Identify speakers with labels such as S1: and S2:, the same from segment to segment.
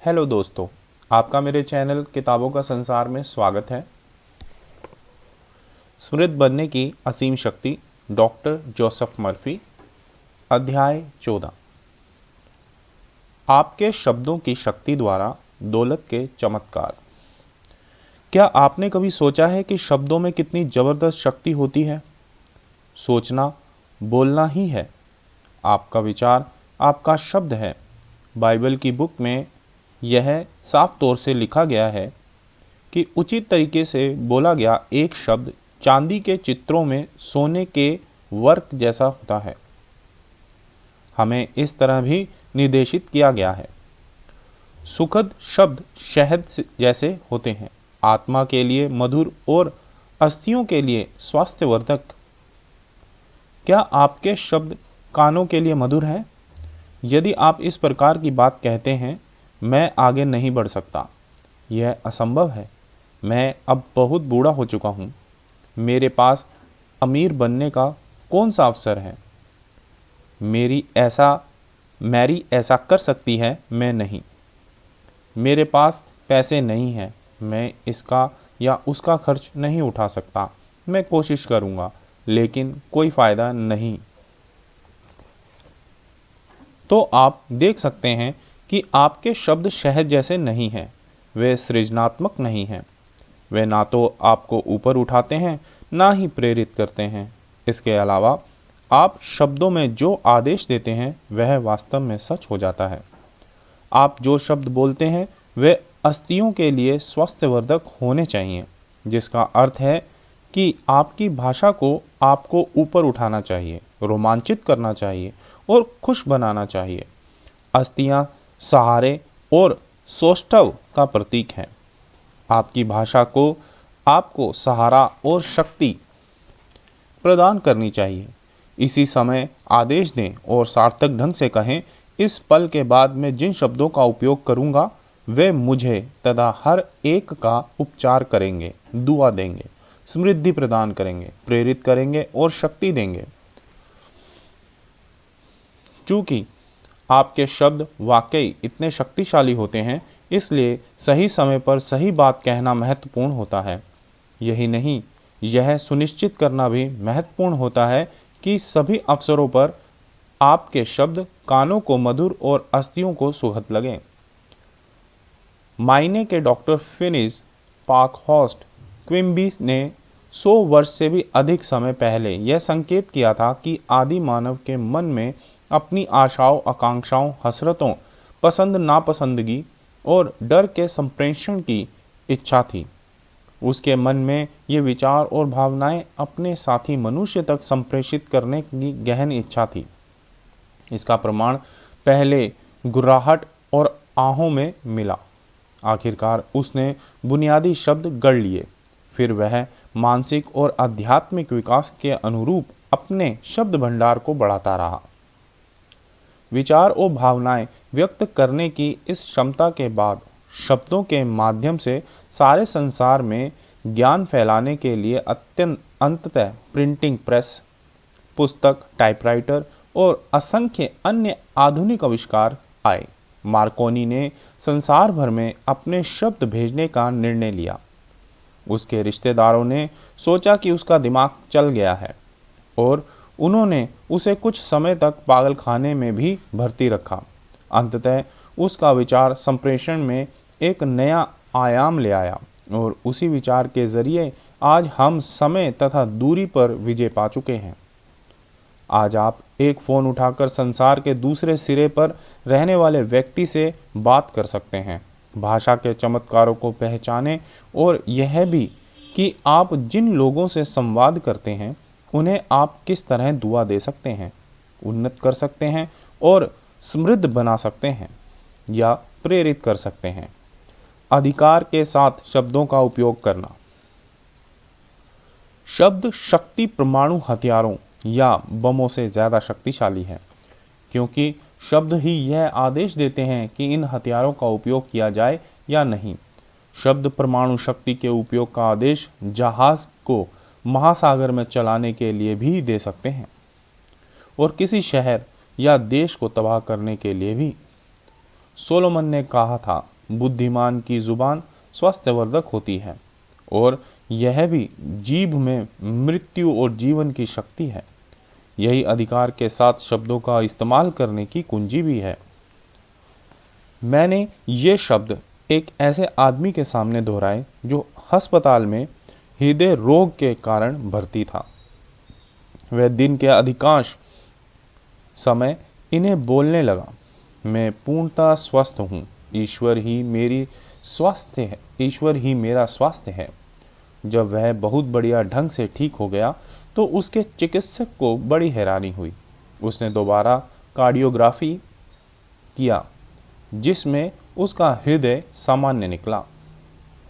S1: Hello दोस्तों, आपका मेरे चैनल किताबों का संसार में स्वागत है। समृद्ध बनने की असीम शक्ति, डॉक्टर जोसेफ मर्फी। अध्याय 14। आपके शब्दों की शक्ति द्वारा दौलत के चमत्कार। क्या आपने कभी सोचा है कि शब्दों में कितनी ज़बरदस्त शक्ति होती है? सोचना बोलना ही है। आपका विचार आपका शब्द है। बाइबल की बुक में यह साफ तौर से लिखा गया है कि उचित तरीके से बोला गया एक शब्द चांदी के चित्रों में सोने के वर्क जैसा होता है। हमें इस तरह भी निर्देशित किया गया है। सुखद शब्द शहद जैसे होते हैं, आत्मा के लिए मधुर और अस्थियों के लिए स्वास्थ्यवर्धक। क्या आपके शब्द कानों के लिए मधुर हैं? यदि आप इस प्रकार की बात कहते हैं, मैं आगे नहीं बढ़ सकता, यह असंभव है। मैं अब बहुत बूढ़ा हो चुका हूँ। मेरे पास अमीर बनने का कौन सा अवसर है? मैरी ऐसा कर सकती है, मैं नहीं। मेरे पास पैसे नहीं हैं, मैं इसका या उसका खर्च नहीं उठा सकता। मैं कोशिश करूँगा, लेकिन कोई फ़ायदा नहीं। तो आप देख सकते हैं कि आपके शब्द शहद जैसे नहीं हैं। वे सृजनात्मक नहीं हैं। वे ना तो आपको ऊपर उठाते हैं, ना ही प्रेरित करते हैं। इसके अलावा आप शब्दों में जो आदेश देते हैं वह वास्तव में सच हो जाता है। आप जो शब्द बोलते हैं वे अस्थियों के लिए स्वास्थ्यवर्धक होने चाहिए, जिसका अर्थ है कि आपकी भाषा को आपको ऊपर उठाना चाहिए, रोमांचित करना चाहिए और खुश बनाना चाहिए। अस्थियां सहारे और सौष्ठव का प्रतीक हैं। आपकी भाषा को आपको सहारा और शक्ति प्रदान करनी चाहिए। इसी समय आदेश दें और सार्थक ढंग से कहें, इस पल के बाद मैं जिन शब्दों का उपयोग करूंगा वे मुझे तथा हर एक का उपचार करेंगे, दुआ देंगे, समृद्धि प्रदान करेंगे, प्रेरित करेंगे और शक्ति देंगे। चूंकि आपके शब्द वाकई इतने शक्तिशाली होते हैं, इसलिए सही समय पर सही बात कहना महत्वपूर्ण होता है। यही नहीं, यह सुनिश्चित करना भी महत्वपूर्ण होता है कि सभी अवसरों पर आपके शब्द कानों को मधुर और अस्थियों को सुखद लगें। मायने के डॉक्टर फिनिस पार्कहॉर्स्ट क्विम्बी ने 100 वर्ष से भी अधिक समय पहले यह संकेत किया था कि आदि मानव के मन में अपनी आशाओं, आकांक्षाओं, हसरतों, पसंद नापसंदगी और डर के संप्रेषण की इच्छा थी। उसके मन में ये विचार और भावनाएं अपने साथी मनुष्य तक संप्रेषित करने की गहन इच्छा थी। इसका प्रमाण पहले गुर्राहट और आहों में मिला। आखिरकार उसने बुनियादी शब्द गढ़ लिए। फिर वह मानसिक और आध्यात्मिक विकास के अनुरूप अपने शब्द भंडार को बढ़ाता रहा। विचार और भावनाएं व्यक्त करने की इस क्षमता के बाद शब्दों के माध्यम से सारे संसार में ज्ञान फैलाने के लिए अंततः प्रिंटिंग प्रेस, पुस्तक, टाइपराइटर और असंख्य अन्य आधुनिक आविष्कार आए। मार्कोनी ने संसार भर में अपने शब्द भेजने का निर्णय लिया। उसके रिश्तेदारों ने सोचा कि उसका दिमाग चल गया है और उन्होंने उसे कुछ समय तक पागलखाने में भी भर्ती रखा। अंततः उसका विचार संप्रेषण में एक नया आयाम ले आया और उसी विचार के जरिए आज हम समय तथा दूरी पर विजय पा चुके हैं। आज आप एक फ़ोन उठाकर संसार के दूसरे सिरे पर रहने वाले व्यक्ति से बात कर सकते हैं। भाषा के चमत्कारों को पहचानें और यह भी कि आप जिन लोगों से संवाद करते हैं उन्हें आप किस तरह दुआ दे सकते हैं, उन्नत कर सकते हैं और समृद्ध बना सकते हैं या प्रेरित कर सकते हैं। अधिकार के साथ शब्दों का उपयोग करना। शब्द शक्ति परमाणु हथियारों या बमों से ज़्यादा शक्तिशाली है, क्योंकि शब्द ही यह आदेश देते हैं कि इन हथियारों का उपयोग किया जाए या नहीं। शब्द परमाणु शक्ति के उपयोग का आदेश जहाज को महासागर में चलाने के लिए भी दे सकते हैं और किसी शहर या देश को तबाह करने के लिए भी। सोलोमन ने कहा था, बुद्धिमान की जुबान स्वास्थ्यवर्धक होती है और यह भी जीभ में मृत्यु और जीवन की शक्ति है। यही अधिकार के साथ शब्दों का इस्तेमाल करने की कुंजी भी है। मैंने ये शब्द एक ऐसे आदमी के सामने दोहराए जो अस्पताल में हृदय रोग के कारण भर्ती था। वह दिन के अधिकांश समय इन्हें बोलने लगा, मैं पूर्णतः स्वस्थ हूँ, ईश्वर ही मेरा स्वास्थ्य है। जब वह बहुत बढ़िया ढंग से ठीक हो गया तो उसके चिकित्सक को बड़ी हैरानी हुई। उसने दोबारा कार्डियोग्राफी किया जिसमें उसका हृदय सामान्य निकला।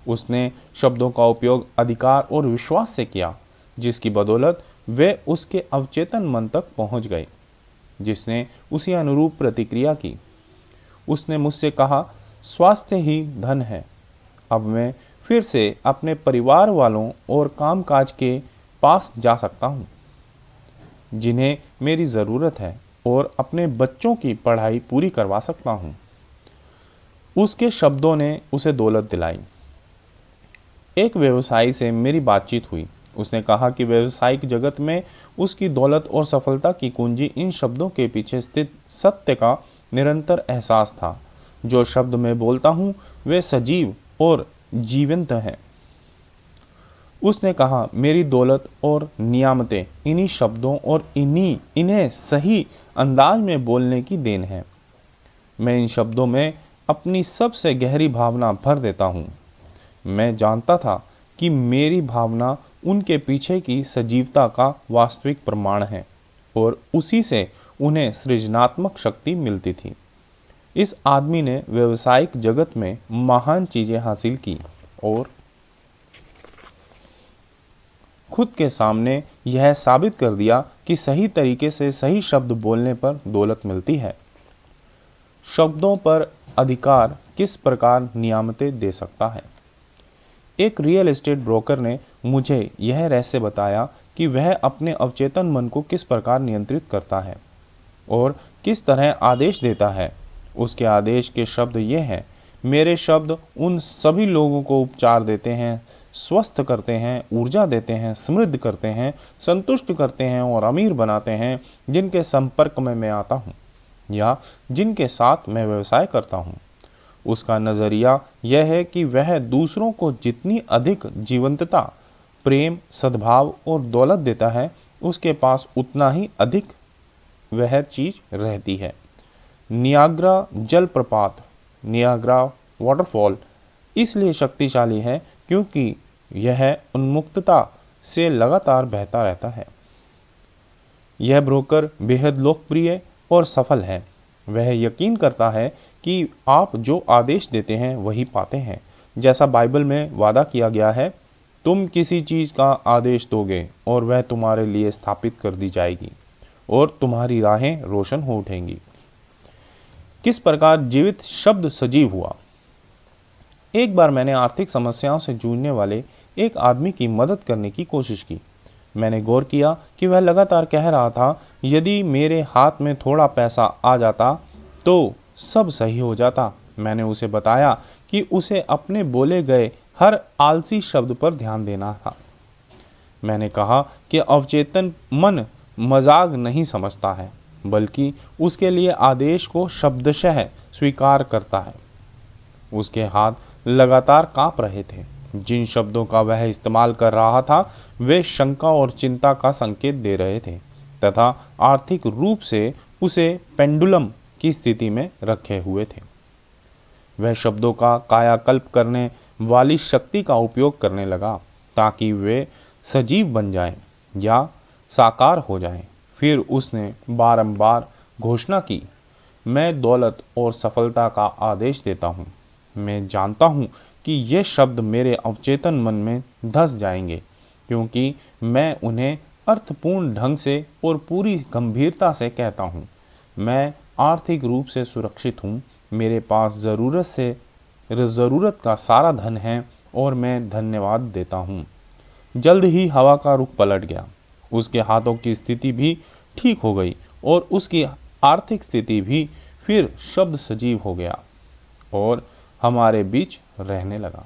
S1: उसने शब्दों का उपयोग अधिकार और विश्वास से किया, जिसकी बदौलत वे उसके अवचेतन मन तक पहुंच गए, जिसने उसी अनुरूप प्रतिक्रिया की। उसने मुझसे कहा, स्वास्थ्य ही धन है। अब मैं फिर से अपने परिवार वालों और कामकाज के पास जा सकता हूँ जिन्हें मेरी ज़रूरत है और अपने बच्चों की पढ़ाई पूरी करवा सकता हूँ। उसके शब्दों ने उसे दौलत दिलाई। एक व्यवसायी से मेरी बातचीत हुई। उसने कहा कि व्यावसायिक जगत में उसकी दौलत और सफलता की कुंजी इन शब्दों के पीछे स्थित सत्य का निरंतर एहसास था। जो शब्द मैं बोलता हूँ वे सजीव और जीवंत हैं। उसने कहा, मेरी दौलत और नियामतें इन्हीं शब्दों और इन्हें सही अंदाज में बोलने की देन है। मैं इन शब्दों में अपनी सबसे गहरी भावना भर देता हूँ। मैं जानता था कि मेरी भावना उनके पीछे की सजीवता का वास्तविक प्रमाण है और उसी से उन्हें सृजनात्मक शक्ति मिलती थी। इस आदमी ने व्यावसायिक जगत में महान चीजें हासिल की और खुद के सामने यह साबित कर दिया कि सही तरीके से सही शब्द बोलने पर दौलत मिलती है। शब्दों पर अधिकार किस प्रकार नियामतें दे सकता है। एक रियल एस्टेट ब्रोकर ने मुझे यह रहस्य बताया कि वह अपने अवचेतन मन को किस प्रकार नियंत्रित करता है और किस तरह आदेश देता है। उसके आदेश के शब्द ये हैं, मेरे शब्द उन सभी लोगों को उपचार देते हैं, स्वस्थ करते हैं, ऊर्जा देते हैं, समृद्ध करते हैं, संतुष्ट करते हैं और अमीर बनाते हैं जिनके संपर्क में मैं आता हूँ या जिनके साथ मैं व्यवसाय करता हूँ। उसका नज़रिया यह है कि वह दूसरों को जितनी अधिक जीवंतता, प्रेम, सद्भाव और दौलत देता है, उसके पास उतना ही अधिक वह चीज रहती है। नियाग्रा जलप्रपात, नियाग्रा वाटरफॉल इसलिए शक्तिशाली है क्योंकि यह उन्मुक्तता से लगातार बहता रहता है। यह ब्रोकर बेहद लोकप्रिय और सफल है। वह यकीन करता है कि आप जो आदेश देते हैं वही पाते हैं। जैसा बाइबल में वादा किया गया है, तुम किसी चीज़ का आदेश दोगे और वह तुम्हारे लिए स्थापित कर दी जाएगी और तुम्हारी राहें रोशन हो उठेंगी। किस प्रकार जीवित शब्द सजीव हुआ। एक बार मैंने आर्थिक समस्याओं से जूझने वाले एक आदमी की मदद करने की कोशिश की। मैंने गौर किया कि वह लगातार कह रहा था, यदि मेरे हाथ में थोड़ा पैसा आ जाता तो सब सही हो जाता। मैंने उसे बताया कि उसे अपने बोले गए हर आलसी शब्द पर ध्यान देना था। मैंने कहा कि अवचेतन मन मजाक नहीं समझता है, बल्कि उसके लिए आदेश को शब्दशः स्वीकार करता है। उसके हाथ लगातार कांप रहे थे। जिन शब्दों का वह इस्तेमाल कर रहा था वे शंका और चिंता का संकेत दे रहे थे तथा आर्थिक रूप से उसे पेंडुलम की स्थिति में रखे हुए थे। वह शब्दों का कायाकल्प करने वाली शक्ति का उपयोग करने लगा ताकि वे सजीव बन जाएं या साकार हो जाएं। फिर उसने बारंबार घोषणा की, मैं दौलत और सफलता का आदेश देता हूँ। मैं जानता हूँ कि ये शब्द मेरे अवचेतन मन में धंस जाएंगे क्योंकि मैं उन्हें अर्थपूर्ण ढंग से और पूरी गंभीरता से कहता हूँ। मैं आर्थिक रूप से सुरक्षित हूँ, मेरे पास ज़रूरत का सारा धन है और मैं धन्यवाद देता हूँ। जल्द ही हवा का रुख पलट गया। उसके हाथों की स्थिति भी ठीक हो गई और उसकी आर्थिक स्थिति भी फिर शब्द सजीव हो गया। और हमारे बीच रहने लगा।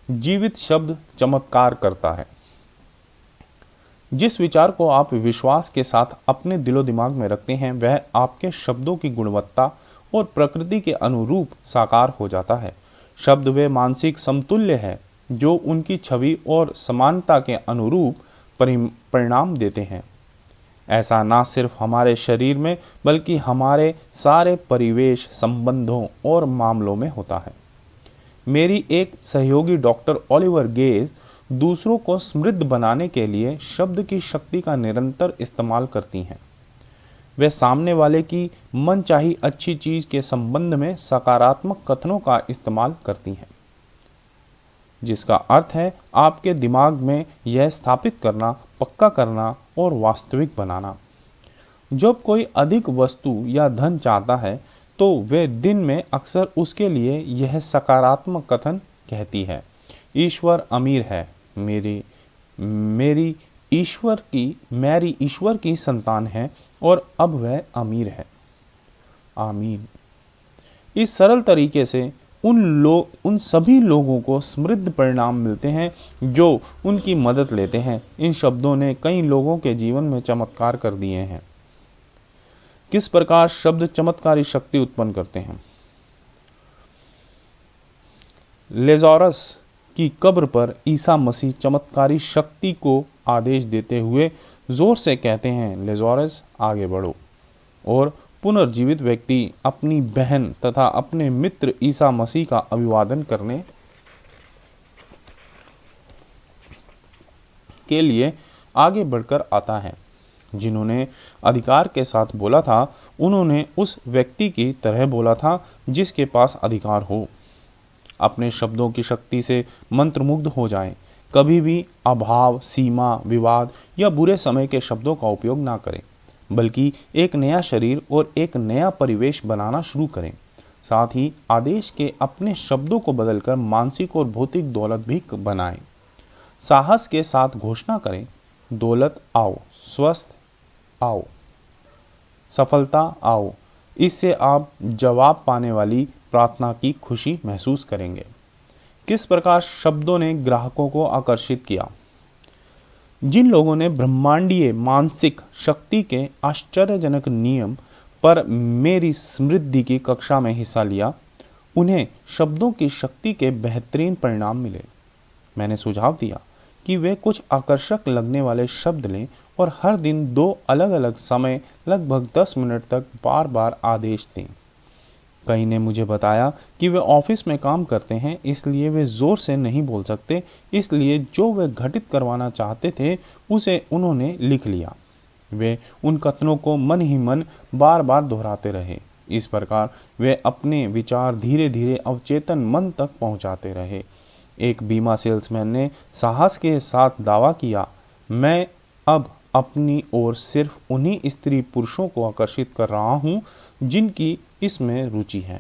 S1: जीवित शब्द चमत्कार करता है। जिस विचार को आप विश्वास के साथ अपने दिलो दिमाग में रखते हैं वह आपके शब्दों की गुणवत्ता और प्रकृति के अनुरूप साकार हो जाता है। शब्द वे मानसिक समतुल्य है जो उनकी छवि और समानता के अनुरूप परिणाम देते हैं। ऐसा ना सिर्फ हमारे शरीर में बल्कि हमारे सारे परिवेश, संबंधों और मामलों में होता है। मेरी एक सहयोगी डॉक्टर ओलिवर गेज दूसरों को समृद्ध बनाने के लिए शब्द की शक्ति का निरंतर इस्तेमाल करती हैं। वे सामने वाले की मनचाही अच्छी चीज के संबंध में सकारात्मक कथनों का इस्तेमाल करती हैं, जिसका अर्थ है आपके दिमाग में यह स्थापित करना, पक्का करना और वास्तविक बनाना। जब कोई अधिक वस्तु या धन चाहता है तो वे दिन में अक्सर उसके लिए यह सकारात्मक कथन कहती है, ईश्वर अमीर है, मैरी ईश्वर की संतान है और अब वह अमीर है। आमीन। इस सरल तरीके से उन सभी लोगों को समृद्ध परिणाम मिलते हैं जो उनकी मदद लेते हैं। इन शब्दों ने कई लोगों के जीवन में चमत्कार कर दिए हैं। किस प्रकार शब्द चमत्कारी शक्ति उत्पन्न करते हैं? लेज़ारस की कब्र पर ईसा मसीह चमत्कारी शक्ति को आदेश देते हुए जोर से कहते हैं, लेज़ारस आगे बढ़ो। और पुनर्जीवित व्यक्ति अपनी बहन तथा अपने मित्र ईसा मसीह का अभिवादन करने के लिए आगे बढ़कर आता है। जिन्होंने अधिकार के साथ बोला था उन्होंने उस व्यक्ति की तरह बोला था जिसके पास अधिकार हो। अपने शब्दों की शक्ति से मंत्रमुग्ध हो जाएं। कभी भी अभाव, सीमा, विवाद या बुरे समय के शब्दों का उपयोग ना करें, बल्कि एक नया शरीर और एक नया परिवेश बनाना शुरू करें। साथ ही आदेश के अपने शब्दों को बदलकर मानसिक और भौतिक दौलत भी बनाएं। साहस के साथ घोषणा करें, दौलत आओ, स्वस्थ आओ, सफलता आओ। इससे आप जवाब पाने वाली प्रार्थना की खुशी महसूस करेंगे। किस प्रकार शब्दों ने ग्राहकों को आकर्षित किया? जिन लोगों ने ब्रह्मांडीय मानसिक शक्ति के आश्चर्यजनक नियम पर मेरी समृद्धि की कक्षा में हिस्सा लिया, उन्हें शब्दों की शक्ति के बेहतरीन परिणाम मिले। मैंने सुझाव दिया कि वे कुछ आकर्षक लगने वाले शब्द लें और हर दिन 2 अलग अलग समय लगभग 10 मिनट तक बार बार आदेश दें। कई ने मुझे बताया कि वे ऑफिस में काम करते हैं, इसलिए वे जोर से नहीं बोल सकते, इसलिए जो वे घटित करवाना चाहते थे उसे उन्होंने लिख लिया। वे उन कथनों को मन ही मन बार बार दोहराते रहे। इस प्रकार वे अपने विचार धीरे धीरे अवचेतन मन तक पहुंचाते रहे। एक बीमा सेल्समैन ने साहस के साथ दावा किया, मैं अब अपनी ओर सिर्फ उन्हीं स्त्री पुरुषों को आकर्षित कर रहा हूं जिनकी इसमें रुचि है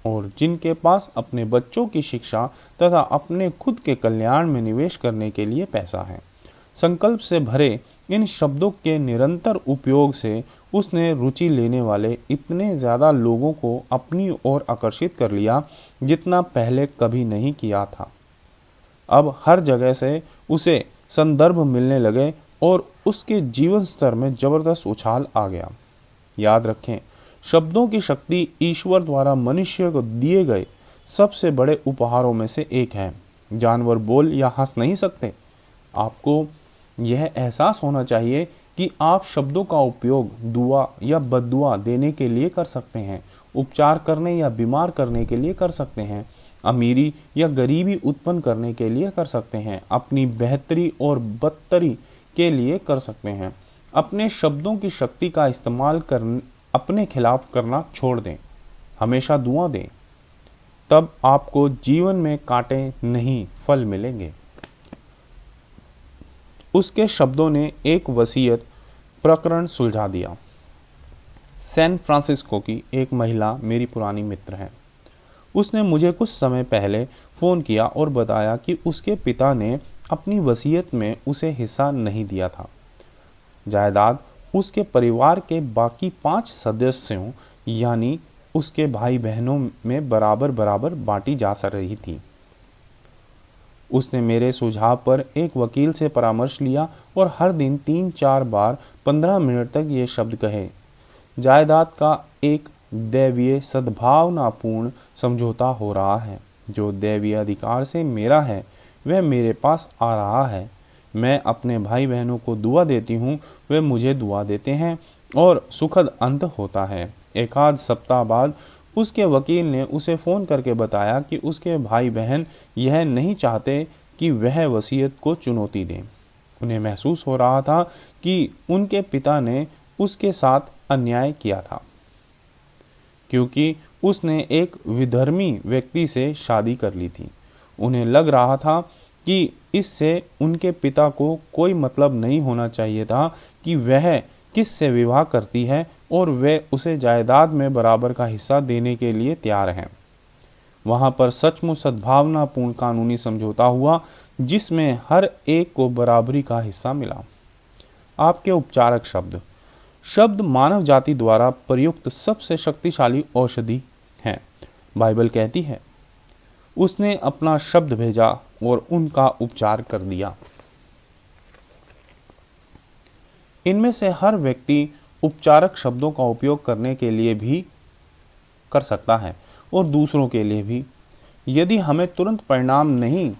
S1: और जिनके पास अपने बच्चों की शिक्षा तथा अपने खुद के कल्याण में निवेश करने के लिए पैसा है। संकल्प से भरे इन शब्दों के निरंतर उपयोग से उसने रुचि लेने वाले इतने ज़्यादा लोगों को अपनी ओर आकर्षित कर लिया जितना पहले कभी नहीं किया था। अब हर जगह से उसे संदर्भ मिलने लगे और उसके जीवन स्तर में जबरदस्त उछाल आ गया। याद रखें, शब्दों की शक्ति ईश्वर द्वारा मनुष्य को दिए गए सबसे बड़े उपहारों में से एक है। जानवर बोल या हंस नहीं सकते। आपको यह एहसास होना चाहिए कि आप शब्दों का उपयोग दुआ या बद्दुआ देने के लिए कर सकते हैं, उपचार करने या बीमार करने के लिए कर सकते हैं, अमीरी या गरीबी उत्पन्न करने के लिए कर सकते हैं, अपनी बेहतरी और बदतरी के लिए कर सकते हैं। अपने शब्दों की शक्ति का इस्तेमाल अपने खिलाफ करना छोड़ दें। हमेशा दुआ दें, तब आपको जीवन में कांटे नहीं फल मिलेंगे। उसके शब्दों ने एक वसीयत प्रकरण सुलझा दिया। सैन फ्रांसिस्को की एक महिला मेरी पुरानी मित्र है। उसने मुझे कुछ समय पहले फ़ोन किया और बताया कि उसके पिता ने अपनी वसीयत में उसे हिस्सा नहीं दिया था। जायदाद उसके परिवार के बाकी 5 सदस्यों यानी उसके भाई बहनों में बराबर बराबर बांटी जा रही थी। उसने मेरे सुझाव पर एक वकील से परामर्श लिया और हर दिन 3-4 बार 15 मिनट तक ये शब्द कहे, जायदाद का एक दैवीय सद्भावनापूर्ण समझौता हो रहा है। जो दैवीय अधिकार से मेरा है वह मेरे पास आ रहा है। मैं अपने भाई बहनों को दुआ देती हूँ, वे मुझे दुआ देते हैं और सुखद अंत होता है। एक आध सप्ताह बाद उसके वकील ने उसे फ़ोन करके बताया कि उसके भाई बहन यह नहीं चाहते कि वह वसीयत को चुनौती दें। उन्हें महसूस हो रहा था कि उनके पिता ने उसके साथ अन्याय किया था, क्योंकि उसने एक विधर्मी व्यक्ति से शादी कर ली थी। उन्हें लग रहा था कि इससे उनके पिता को कोई मतलब नहीं होना चाहिए था कि वह किस से विवाह करती है, और वे उसे जायदाद में बराबर का हिस्सा देने के लिए तैयार हैं। वहां पर सचमुच सद्भावनापूर्ण कानूनी समझौता हुआ जिसमें हर एक को बराबरी का हिस्सा मिला। आपके उपचारक शब्द शब्द मानव जाति द्वारा प्रयुक्त सबसे शक्तिशाली औषधि हैं। बाइबल कहती है, उसने अपना शब्द भेजा और उनका उपचार कर दिया। इनमें से हर व्यक्ति उपचारक शब्दों का उपयोग करने के लिए भी कर सकता है और दूसरों के लिए भी। यदि हमें तुरंत परिणाम नहीं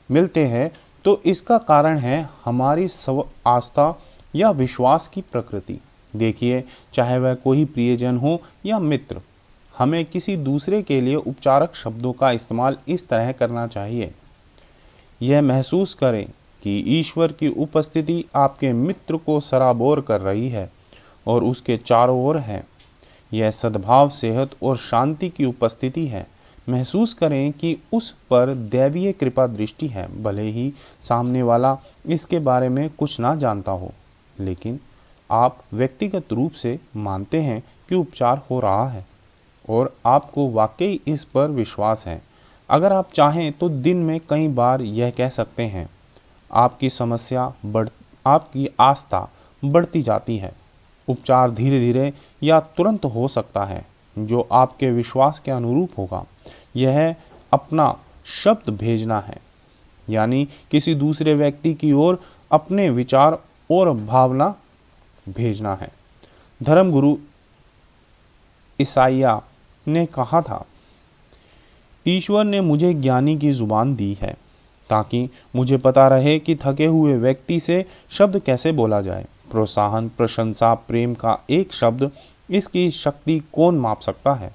S1: मिलते हैं तो इसका कारण है हमारी आस्था या विश्वास की प्रकृति। देखिए, चाहे वह कोई प्रियजन हो या मित्र, हमें किसी दूसरे के लिए उपचारक शब्दों का इस्तेमाल इस तरह करना चाहिए। यह महसूस करें कि ईश्वर की उपस्थिति आपके मित्र को सराबोर कर रही है और उसके चारों ओर है। यह सद्भाव, सेहत और शांति की उपस्थिति है। महसूस करें कि उस पर दैवीय कृपा दृष्टि है, भले ही सामने वाला इसके बारे में कुछ ना जानता हो, लेकिन आप व्यक्तिगत रूप से मानते हैं कि उपचार हो रहा है और आपको वाकई इस पर विश्वास है। अगर आप चाहें तो दिन में कई बार यह कह सकते हैं, आपकी आस्था बढ़ती जाती है। उपचार धीरे धीरे या तुरंत हो सकता है, जो आपके विश्वास के अनुरूप होगा। यह अपना शब्द भेजना है, यानी किसी दूसरे व्यक्ति की ओर अपने विचार और भावना भेजना है। धर्मगुरु ईसाइया ने कहा था, ईश्वर ने मुझे ज्ञानी की जुबान दी है ताकि मुझे पता रहे कि थके हुए व्यक्ति से शब्द कैसे बोला जाए। प्रोत्साहन, प्रशंसा, प्रेम का एक शब्द, इसकी शक्ति कौन माप सकता है।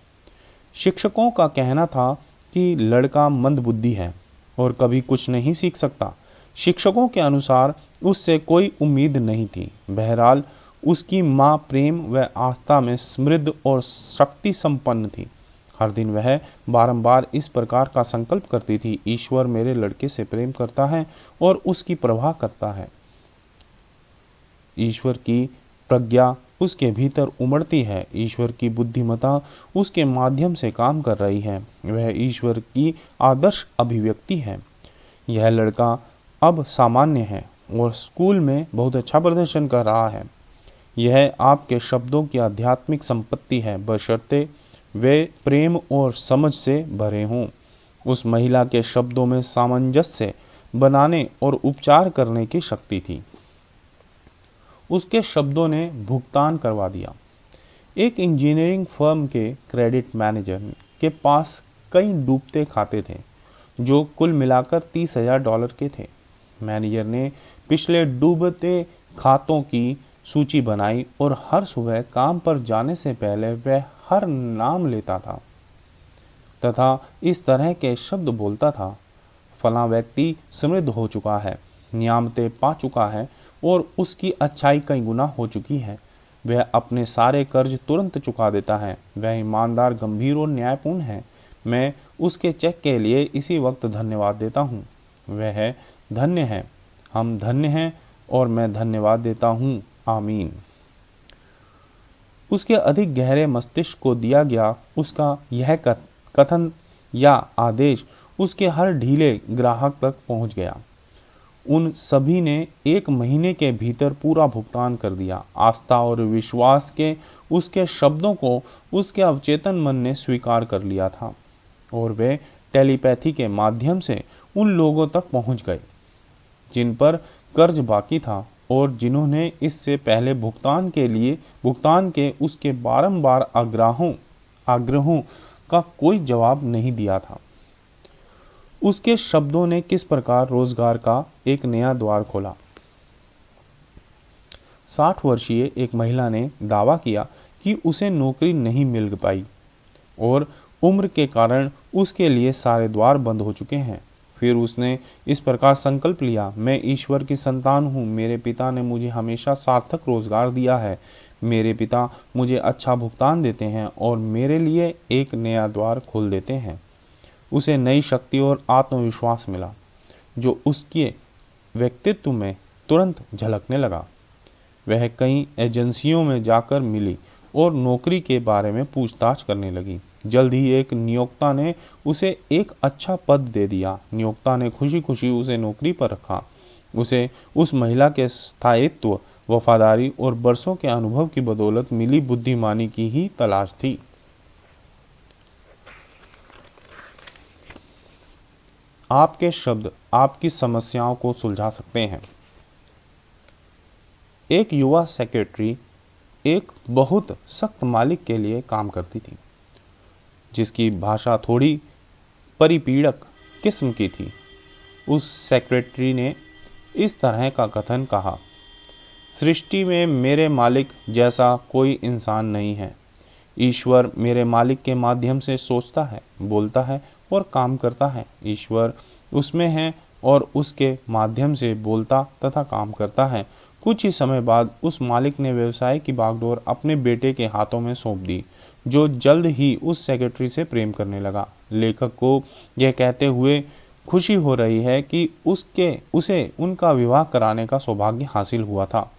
S1: शिक्षकों का कहना था कि लड़का मंदबुद्धि है और कभी कुछ नहीं सीख सकता। शिक्षकों के अनुसार उससे कोई उम्मीद नहीं थी। बहरहाल उसकी माँ प्रेम व आस्था में समृद्ध और शक्ति संपन्न थी। हर दिन वह बारंबार इस प्रकार का संकल्प करती थी, ईश्वर मेरे लड़के से प्रेम करता है और उसकी परवाह करता है। ईश्वर की प्रज्ञा उसके भीतर उमड़ती है। ईश्वर की बुद्धिमत्ता उसके माध्यम से काम कर रही है। वह ईश्वर की आदर्श अभिव्यक्ति है। यह लड़का अब सामान्य है और स्कूल में बहुत अच्छा प्रदर्शन कर रहा है। यह आपके शब्दों की आध्यात्मिक संपत्ति है, बशर्ते वे प्रेम और समझ से भरे हों। उस महिला के शब्दों में सामंजस्य बनाने और उपचार करने की शक्ति थी। उसके शब्दों ने भुगतान करवा दिया। एक इंजीनियरिंग फर्म के क्रेडिट मैनेजर के पास कई डूबते खाते थे जो कुल मिलाकर $30,000 के थे। मैनेजर ने पिछले डूबते खातों की सूची बनाई और हर सुबह काम पर जाने से पहले वह हर नाम लेता था तथा इस तरह के शब्द बोलता था, फला व्यक्ति समृद्ध हो चुका है, नियामतें पा चुका है और उसकी अच्छाई कई गुना हो चुकी है। वह अपने सारे कर्ज तुरंत चुका देता है। वह ईमानदार, गंभीर और न्यायपूर्ण है। मैं उसके चेक के लिए इसी वक्त धन्यवाद देता हूँ। वह धन्य है, हम धन्य हैं और मैं धन्यवाद देता हूँ। आमीन। उसके अधिक गहरे मस्तिष्क को दिया गया उसका यह कथन या आदेश उसके हर ढीले ग्राहक तक पहुंच गया। उन सभी ने 1 महीने के भीतर पूरा भुगतान कर दिया। आस्था और विश्वास के उसके शब्दों को उसके अवचेतन मन ने स्वीकार कर लिया था और वे टेलीपैथी के माध्यम से उन लोगों तक पहुंच गए जिन पर कर्ज बाकी था और जिन्होंने इससे पहले भुगतान के उसके बारंबार आग्रहों का कोई जवाब नहीं दिया था। उसके शब्दों ने किस प्रकार रोजगार का एक नया द्वार खोला। 60 वर्षीय एक महिला ने दावा किया कि उसे नौकरी नहीं मिल पाई और उम्र के कारण उसके लिए सारे द्वार बंद हो चुके हैं। फिर उसने इस प्रकार संकल्प लिया, मैं ईश्वर की संतान हूँ, मेरे पिता ने मुझे हमेशा सार्थक रोजगार दिया है, मेरे पिता मुझे अच्छा भुगतान देते हैं और मेरे लिए एक नया द्वार खोल देते हैं। उसे नई शक्ति और आत्मविश्वास मिला जो उसके व्यक्तित्व में तुरंत झलकने लगा। वह कई एजेंसियों में जाकर मिली और नौकरी के बारे में पूछताछ करने लगी। जल्द ही एक नियोक्ता ने उसे एक अच्छा पद दे दिया। नियोक्ता ने खुशी खुशी उसे नौकरी पर रखा। उसे उस महिला के स्थायित्व, वफादारी और बरसों के अनुभव की बदौलत मिली बुद्धिमानी की ही तलाश थी। आपके शब्द आपकी समस्याओं को सुलझा सकते हैं। एक युवा सेक्रेटरी एक बहुत सख्त मालिक के लिए काम करती थी जिसकी भाषा थोड़ी परिपीड़क किस्म की थी। उस सेक्रेटरी ने इस तरह का कथन कहा, सृष्टि में मेरे मालिक जैसा कोई इंसान नहीं है। ईश्वर मेरे मालिक के माध्यम से सोचता है, बोलता है और काम करता है। ईश्वर उसमें है और उसके माध्यम से बोलता तथा काम करता है। कुछ ही समय बाद उस मालिक ने व्यवसाय की बागडोर अपने बेटे के हाथों में सौंप दी जो जल्द ही उस सेक्रेटरी से प्रेम करने लगा। लेखक को यह कहते हुए खुशी हो रही है कि उसे उनका विवाह कराने का सौभाग्य हासिल हुआ था।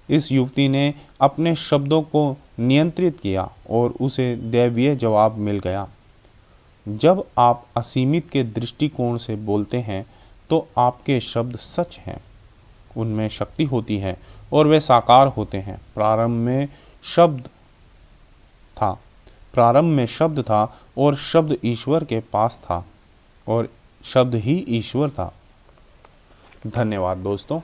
S1: इस युवती ने अपने शब्दों को नियंत्रित किया और उसे दैवीय जवाब मिल गया। जब आप असीमित के दृष्टिकोण से बोलते हैं तो आपके शब्द सच हैं, उनमें शक्ति होती है और वे साकार होते हैं। प्रारंभ में शब्द था और शब्द ईश्वर के पास था और शब्द ही ईश्वर था। धन्यवाद दोस्तों।